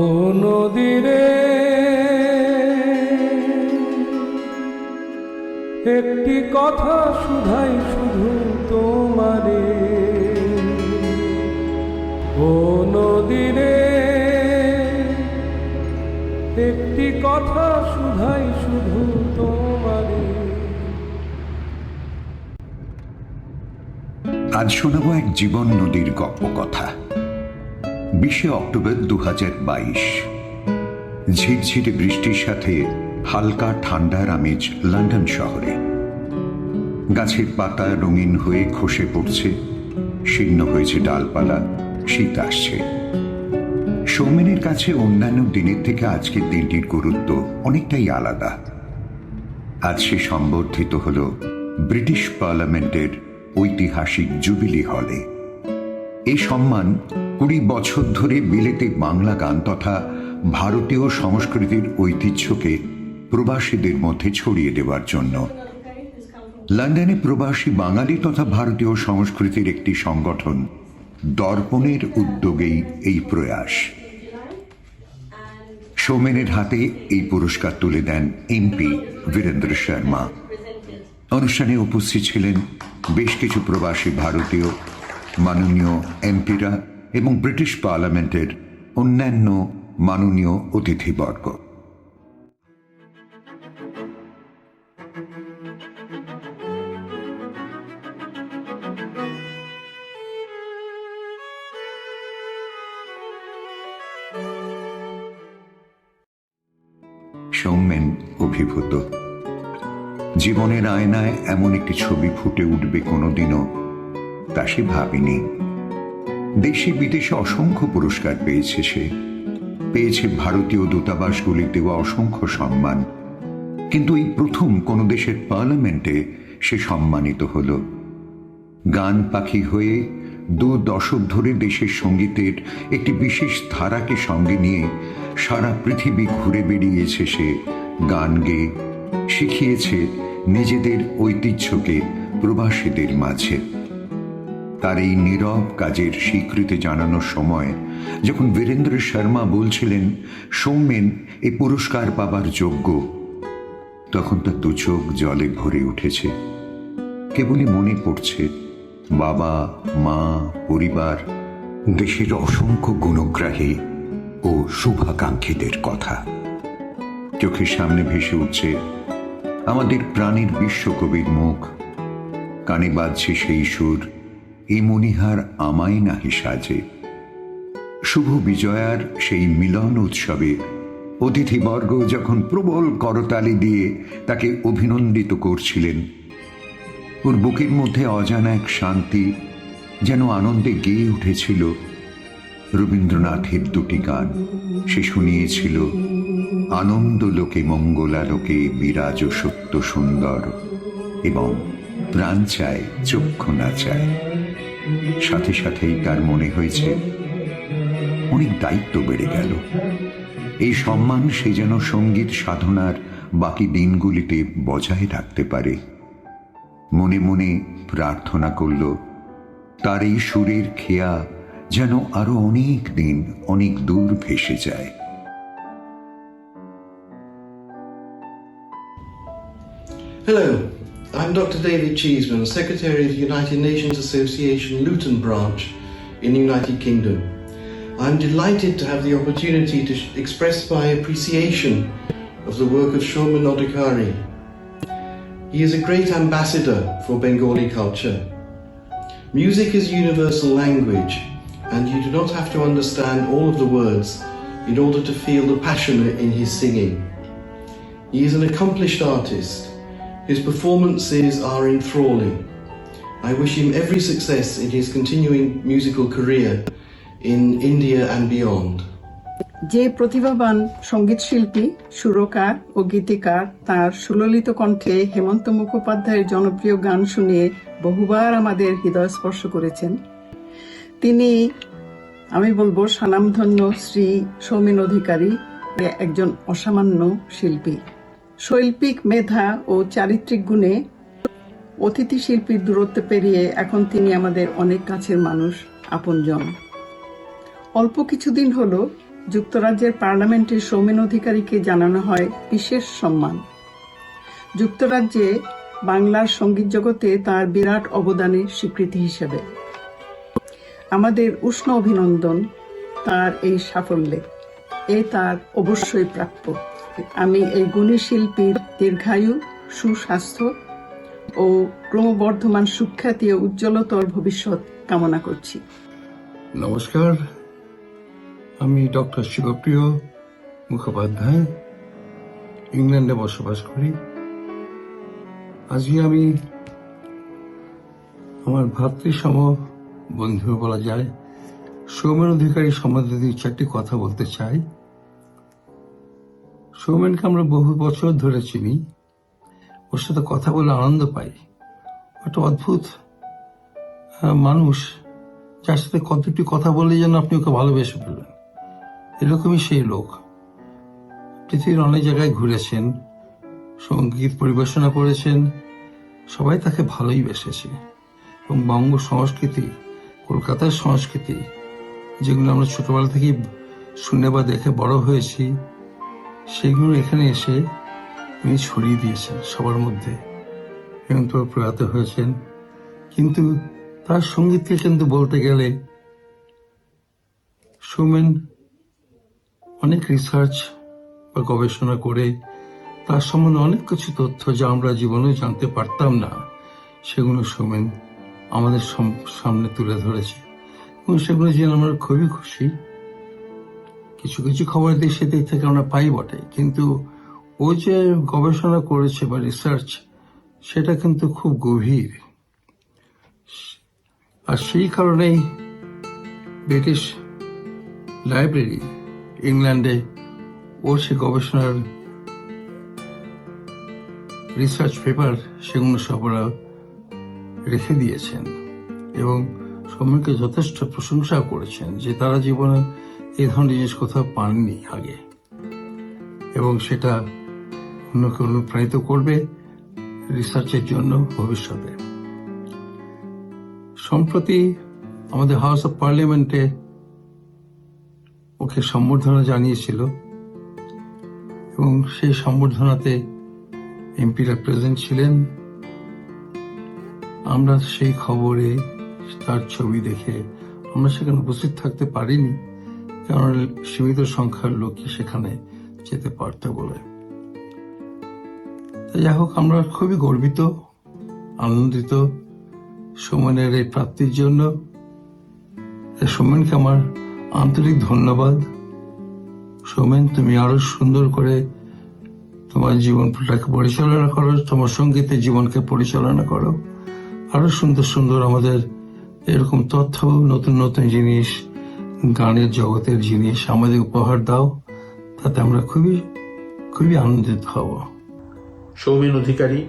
ও নদীরে একটি কথা শুধাই শুধু তোমারে, ও নদীরে একটি কথা শুধাই শুধু তোমারে। আজ শোনাবো এক জীবন নদীর গপ্প কথা। 20শে অক্টোবর 2022। ঝিরঝিরে বৃষ্টির সাথে হালকা ঠান্ডার আমেজ লন্ডন শহরে। গাছের পাতা রঙিন হয়ে খসে পড়ছে, শীর্ণ হয়েছে ডালপালা, শীত আসছে। সৌমেনের কাছে অন্যান্য দিনের থেকে আজকের দিনটির গুরুত্ব অনেকটাই আলাদা। আজ সে সম্বর্ধিত হল ব্রিটিশ পার্লামেন্টের ঐতিহাসিক জুবিলি হলে। এই সম্মান 20 বছর ধরে বিলেতে বাংলা গান তথা ভারতীয় সংস্কৃতির ঐতিহ্যকে প্রবাসীদের মধ্যে ছড়িয়ে দেওয়ার জন্য। লন্ডনে প্রবাসী বাঙালি তথা ভারতীয় সংস্কৃতির একটি সংগঠন দর্পণের উদ্যোগেই এই প্রয়াস। সৌমেনের হাতে এই পুরস্কার তুলে দেন এমপি বীরেন্দ্র শর্মা। অনুষ্ঠানে উপস্থিত ছিলেন বেশ কিছু প্রবাসী ভারতীয়, মাননীয় এমপিরা এবং ব্রিটিশ পার্লামেন্টের অন্যান্য মাননীয় অতিথিবর্গ। সৌমেন অভিভূত। জীবনের আয়নায় এমন একটি ছবি ফুটে উঠবে কোনোদিনও তা সে ভাবেনি। দেশে বিদেশে অসংখ্য পুরস্কার পেয়েছে সে, পেয়েছে ভারতীয় দূতাবাসগুলির দেওয়া অসংখ্য সম্মান, কিন্তু এই প্রথম কোন দেশের পার্লামেন্টে সে সম্মানিত হল। গান পাখি হয়ে 2 দশক ধরে দেশের সঙ্গীতের একটি বিশেষ ধারাকে সঙ্গে নিয়ে সারা পৃথিবী ঘুরে বেরিয়েছে সে, গান গেয়ে শিখিয়েছে নিজেদের ঐতিহ্যকে প্রবাসীদের মাঝে। তার এই নীরব কাজের স্বীকৃতি জানানোর সময় যখন বীরেন্দ্র শর্মা বলছিলেন সৌমেন এই পুরস্কার পাবার যোগ্য, তখন তার 2 চোখ জলে ভরে উঠেছে। কেবলই মনে পড়ছে বাবা, মা, পরিবার, দেশের অসংখ্য গুণগ্রাহী ও শুভাকাঙ্ক্ষীদের কথা। চোখের সামনে ভেসে উঠছে আমাদের প্রাণের বিশ্বকবির মুখ, কানে বাজছে সেই সুর, এ মনিহার আমায় নাহি সাজে। শুভ বিজয়ার সেই মিলন উৎসবে অতিথিবর্গ যখন প্রবল করতালি দিয়ে তাকে অভিনন্দিত করছিলেন, ওর বুকের মধ্যে অজানা এক শান্তি যেন আনন্দে গেয়ে উঠেছিল। রবীন্দ্রনাথের 2টি গান সে শুনিয়েছিল, আনন্দ লোকে মঙ্গলালোকে বিরাজ সত্য সুন্দর এবং প্রাণ চায় চক্ষু না চায়। সাথে সাথেই তার মনে হয়েছে অনেক দায়িত্ব বেড়ে গেল। এই সম্মান সে যেন সঙ্গীত সাধনার বাকি দিনগুলিতে বজায় রাখতে পারে। মনে মনে প্রার্থনা করল তার এই সুরের খেয়া যেন আরো অনেক দিন অনেক দূর ভেসে যায়। Hello, I'm Dr. David Cheeseman, Secretary of the United Nations Association Luton branch in the United Kingdom. I'm delighted to have the opportunity to express my appreciation of the work of Shoman Adhikari. He is a great ambassador for Bengali culture. Music is universal language, and you do not have to understand all of the words in order to feel the passion in his singing. He is an accomplished artist. His performances are enthralling. I wish him every success in his continuing musical career in India and beyond. যে প্রতিভাবান সঙ্গীত শিল্পী, সুরকার ও গীতিকার তার সুললিত কণ্ঠে হেমন্ত মুখোপাধ্যায়ের জনপ্রিয় গান শুনিয়ে বহুবার আমাদের হৃদয় স্পর্শ করেছেন, তিনি আমি বলবো স্বনামধন্য শ্রী সৌমেন অধিকারী একজন অসামান্য শিল্পী। শৈল্পিক মেধা ও চারিত্রিক গুণে অতিথি শিল্পীর দূরত্ব পেরিয়ে এখন তিনি আমাদের অনেক কাছের মানুষ, আপনজন। অল্প কিছুদিন হলো যুক্তরাজ্যের পার্লামেন্টে সৌমেন অধিকারীকে জানানো হয় বিশেষ সম্মান। যুক্তরাজ্যে বাংলার সঙ্গীত জগতে তার বিরাট অবদানের স্বীকৃতি হিসেবে আমাদের উষ্ণ অভিনন্দন তার এই সাফল্যে। তার অবশ্যই প্রাপ্য। আমি এই গুণী শিল্পীর দীর্ঘায়ু, সুস্বাস্থ্য ও ক্রমবর্ধমান সুখ্যাতি ও উজ্জ্বলতর ভবিষ্যৎ কামনা করছি। নমস্কার, আমি ডক্টর শিবপ্রিয় মুখোপাধ্যায়, ইংল্যান্ডে বসবাস করি। আজকে আমি আমার ভাতৃসম বন্ধু বলা যায় সৌমেন অধিকারী সম্বন্ধে দুই চারটি কথা বলতে চাই। সৌমেনকে আমরা বহু বছর ধরে চিনি, ওর সাথে কথা বলে আনন্দ পাই। একটা অদ্ভুত মানুষ, যার সাথে কতটি কথা বললে যেন আপনি ওকে ভালোবেসে ফেলবেন। এরকমই সেই লোক। পৃথিবীর অনেক জায়গায় ঘুরেছেন, সঙ্গীত পরিবেশনা করেছেন, সবাই তাকে ভালোই বেসেছে। এবং বঙ্গ সংস্কৃতি, কলকাতার সংস্কৃতি, যেগুলো আমরা ছোটবেলা থেকেই শুনে বা দেখে বড় হয়েছি, সেগুলো এখানে এসে তিনি ছড়িয়ে দিয়েছেন সবার মধ্যে। এবং তো প্রয়াত হয়েছেন, কিন্তু তার সঙ্গীতকে কিন্তু বলতে গেলে সৌমেন অনেক রিসার্চ বা গবেষণা করে তার সম্বন্ধে অনেক কিছু তথ্য যা আমরা জীবনে জানতে পারতাম না, সেগুলো সৌমেন আমাদের সামনে তুলে ধরেছে এবং সেগুলো জেনে আমরা খুবই খুশি। কিছু কিছু খবর দেশে থেকে আমরা পাই বটে, কিন্তু ও যে গবেষণা করেছে বা রিসার্চ, সেটা কিন্তু খুব গভীর। আর সেই কারণেই ব্রিটিশ লাইব্রেরি ইংল্যান্ডে ও সে গবেষণার রিসার্চ পেপার সেগুলো সব ওরা রেখে দিয়েছেন এবং সৌমেনকে যথেষ্ট প্রশংসা করেছেন যে তারা জীবনে এই ধরনের জিনিস কোথাও পাননি আগে, এবং সেটা অন্যকে অনুপ্রাণিত করবে রিসার্চের জন্য ভবিষ্যতে। সম্প্রতি আমাদের হাউস অফ পার্লামেন্টে ওকে সম্বর্ধনা জানিয়েছিল এবং সেই সম্বর্ধনাতে এমপিরা প্রেজেন্ট ছিলেন। আমরা সেই খবরে তার ছবি দেখে আমরা সেখানে উপস্থিত থাকতে পারিনি, কারণ সীমিত সংখ্যার লোকই সেখানে যেতে পারত বলে। যাই হোক, আমরা খুবই গর্বিত, আনন্দিত সৌমেনের এই প্রাপ্তির জন্য। সৌমেনকে আমার আন্তরিক ধন্যবাদ। সৌমেন, তুমি আরো সুন্দর করে তোমার জীবনটাকে পরিচালনা করো, তোমার সঙ্গীতের জীবনকে পরিচালনা করো। আরো সুন্দর সুন্দর আমাদের এরকম তথ্য, নতুন নতুন জিনিস, গানের জগতের জিনিস আমাদের উপহার দাও, তাতে আমরা খুবই খুবই আনন্দিত হব। সৌমেন অধিকারী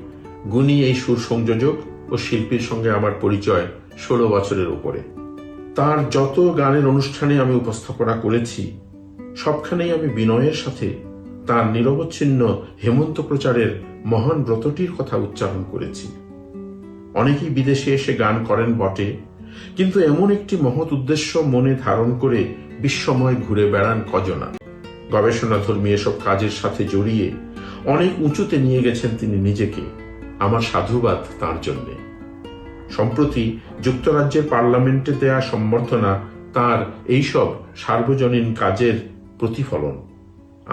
গুণী এই সুর সংযোজক ও শিল্পীর সঙ্গে আমার পরিচয় 16 বছরের উপরে। তার যত গানের অনুষ্ঠানে আমি উপস্থাপনা করেছি, সবখানেই আমি বিনয়ের সাথে তার নিরবচ্ছিন্ন হেমন্ত প্রচারের মহান ব্রতটির কথা উচ্চারণ করেছি। অনেকেই বিদেশে এসে গান করেন বটে, কিন্তু এমন একটি মহৎ উদ্দেশ্য মনে ধারণ করে বিশ্বময় ঘুরে বেড়ান কজনা। গবেষণাধর্মী এসব কাজের সাথে জড়িয়ে অনেক উঁচুতে নিয়ে গেছেন তিনি নিজেকে। আমার সাধুবাদ তার জন্য। সম্প্রতি যুক্তরাজ্যের পার্লামেন্টে দেয়া সম্বর্ধনা তার এইসব সার্বজনীন কাজের প্রতিফলন।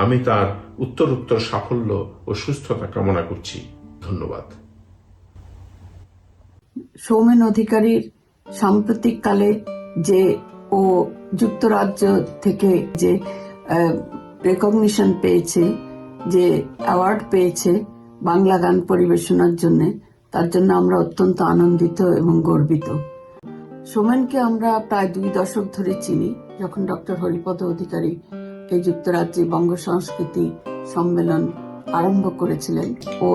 আমি তার উত্তরোত্তর সাফল্য ও সুস্থতা কামনা করছি। ধন্যবাদ। সৌমেন অধিকারীর সাম্প্রতিককালে যে ও যুক্তরাজ্য থেকে যে রেকগনিশন পেয়েছে, যে অ্যাওয়ার্ড পেয়েছে বাংলা গান পরিবেশনার জন্য, তার জন্য আমরা অত্যন্ত আনন্দিত এবং গর্বিত। সৌমেনকে আমরা প্রায় 2 দশক ধরে চিনি। যখন ডক্টর হরিপদ অধিকারী এই যুক্তরাজ্যে বঙ্গ সংস্কৃতি সম্মেলন আরম্ভ করেছিলেন, ও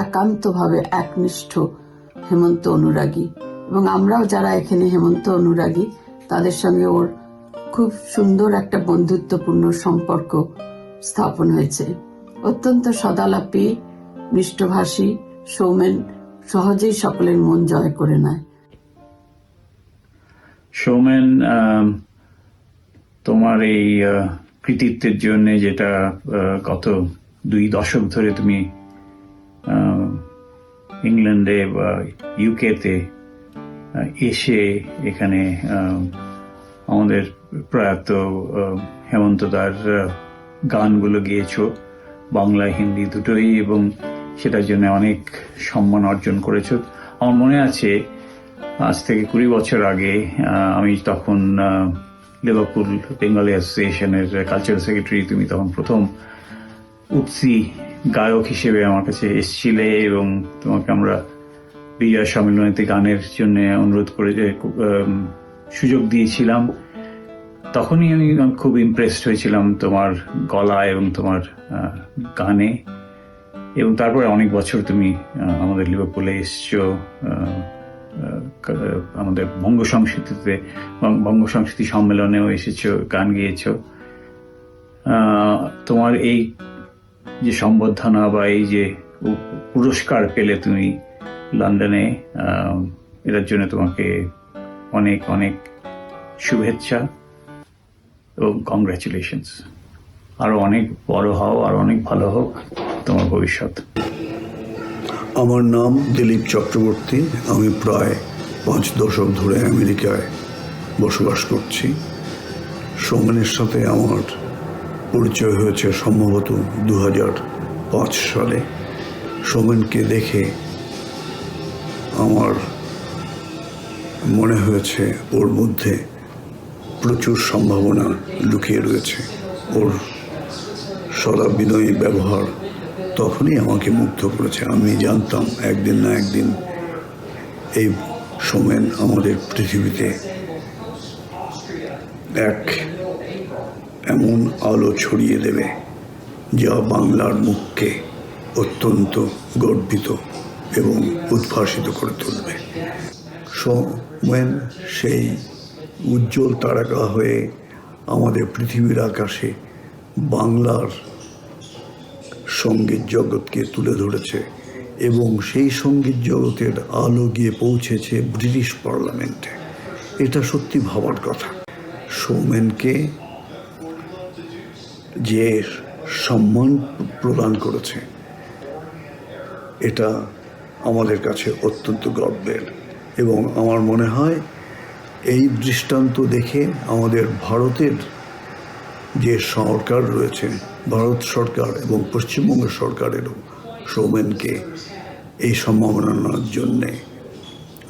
একান্তভাবে একনিষ্ঠ হেমন্ত অনুরাগী, এবং আমরাও যারা এখানে হেমন্ত অনুরাগী তাদের সঙ্গে ওর খুব সুন্দর একটা বন্ধুত্বপূর্ণ সম্পর্ক স্থাপন হয়েছে। অত্যন্ত সদালাপী, মিষ্টভাষী সৌমেন সহজেই সকলের মন জয় করে নেয়। সৌমেন, তোমার এই কৃতিত্বের জন্য, যেটা গত 2 দশক ধরে তুমি ইংল্যান্ডে বা ইউকেতে এসে এখানে আমাদের প্রয়াত হেমন্তদার গানগুলো গেয়েছো, বাংলা হিন্দি দুটোই, এবং সেটার জন্য অনেক সম্মান অর্জন করেছো। আমার মনে আছে আজ থেকে 20 বছর আগে আমি তখন লিভারপুল বেঙ্গলি অ্যাসোসিয়েশনের কালচারাল সেক্রেটারি, তুমি তখন প্রথম উপসি গায়ক হিসেবে আমার কাছে এসেছিলে এবং তোমাকে আমরা বিজয় সম্মেলনীতে গানের জন্য অনুরোধ করে সুযোগ দিয়েছিলাম। তখনই আমি খুব ইমপ্রেসড হয়েছিলাম তোমার গলা এবং তোমার গানে, এবং তারপরে অনেক বছর তুমি আমাদের লিভারপুলে এসছো, আমাদের বঙ্গ সংস্কৃতি সম্মেলনেও এসেছো, গান গেয়েছো। তোমার এই যে সম্বর্ধনা বা এই যে পুরস্কার পেলে তুমি লন্ডনে, এটার জন্য তোমাকে অনেক অনেক শুভেচ্ছা এবং কংগ্রাচুলেশনস। আরো অনেক বড় হও, আর অনেক ভালো হোক তোমার ভবিষ্যৎ। আমার নাম দিলীপ চক্রবর্তী। আমি প্রায় 5 দশক ধরে আমেরিকায় বসবাস করছি। সৌমেনের সাথে আমার পরিচয় হয়েছে সম্ভবত 2005 সালে। সৌমেনকে দেখে আমার মনে হয়েছে ওর মধ্যে প্রচুর সম্ভাবনা লুকিয়ে রয়েছে। ওর সদা বিনয়ী ব্যবহার তখনই আমাকে মুগ্ধ করেছে। আমি জানতাম একদিন না একদিন এই সৌমেন আমাদের পৃথিবীতে এক এমন আলো ছড়িয়ে দেবে যা বাংলার মুখকে অত্যন্ত গর্বিত এবং উদ্ভাসিত করে তুলবে। সৌমেন সেই উজ্জ্বল তারকা হয়ে আমাদের পৃথিবীর আকাশে বাংলার সঙ্গীত জগৎকে তুলে ধরেছে, এবং সেই সঙ্গীত জগতের আলো গিয়ে পৌঁছেছে ব্রিটিশ পার্লামেন্টে। এটা সত্যি ভাবার কথা। সৌমেনকে যে সম্মান প্রদান করেছে এটা আমাদের কাছে অত্যন্ত গর্বের, এবং আমার মনে হয় এই দৃষ্টান্ত দেখে আমাদের ভারতের যে সরকার রয়েছে, ভারত সরকার এবং পশ্চিমবঙ্গ সরকারেরও সৌমেনকে এই সম্মাননার জন্যে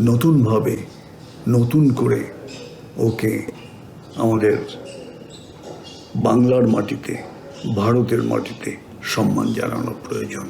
নতুনভাবে নতুন করে ওকে আমাদের বাংলার মাটিতে, ভারতের মাটিতে সম্মান জানানো প্রয়োজন।